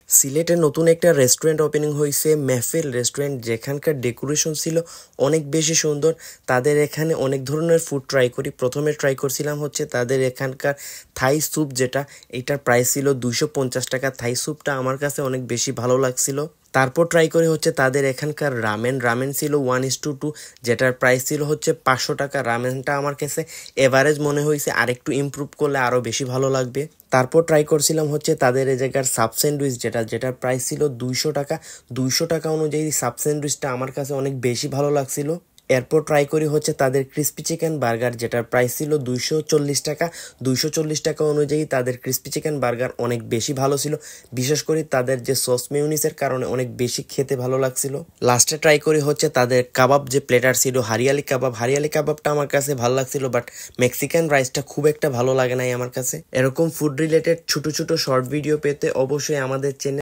সিলেটে নতুন একটা রেস্টুরেন্ট ওপেনিং হয়েছে মেহফিল রেস্টুরেন্ট, যেখানকার ডেকোরেশন ছিল অনেক বেশি সুন্দর। তাদের এখানে অনেক ধরনের ফুড ট্রাই করি। প্রথমে ট্রাই করছিলাম হচ্ছে তাদের এখানকার থাই স্যুপ, যেটা এটার প্রাইস ছিল 250 টাকা। থাই স্যুপটা আমার কাছে অনেক বেশি ভালো লাগছিল। তারপর ট্রাই করি হচ্ছে তাদের এখানকার রামেন ছিল 1:2, যেটার প্রাইস ছিল হচ্ছে 500 টাকা। রামেনটা আমার কাছে এভারেজ মনে হয়েছে, আরেকটু ইমপ্রুভ করলে আরও বেশি ভালো লাগবে। তারপর ট্রাই করছিলাম হচ্ছে তাদের এই জায়গার সাব স্যান্ডউইচ, যেটার প্রাইস ছিল 200 টাকা। 200 টাকা অনুযায়ী সাব স্যান্ডউইচটা আমার কাছে অনেক বেশি ভালো লাগছিল। এরপর ট্রাই করি হচ্ছে তাদের ক্রিস্পি চিকেন বার্গার, যেটার প্রাইস ছিল 240 টাকা। 240 টাকা অনুযায়ী তাদের ক্রিস্পি চিকেন বার্গার অনেক বেশি ভালো ছিল। বিশেষ করে তাদের যে সস মেয়োনিজের কারণে অনেক বেশি খেতে ভালো লাগছিল। লাস্টে ট্রাই করি হচ্ছে তাদের কাবাব, যে প্লেটার ছিল হারিয়ালি কাবাব। হারিয়ালি কাবাবটা আমার কাছে ভালো লাগছিল, বাট মেক্সিকান রাইসটা খুব একটা ভালো লাগে নাই আমার কাছে। এরকম ফুড রিলেটেড ছোট ছোট শর্ট ভিডিও পেতে অবশ্যই আমাদের চ্যানেল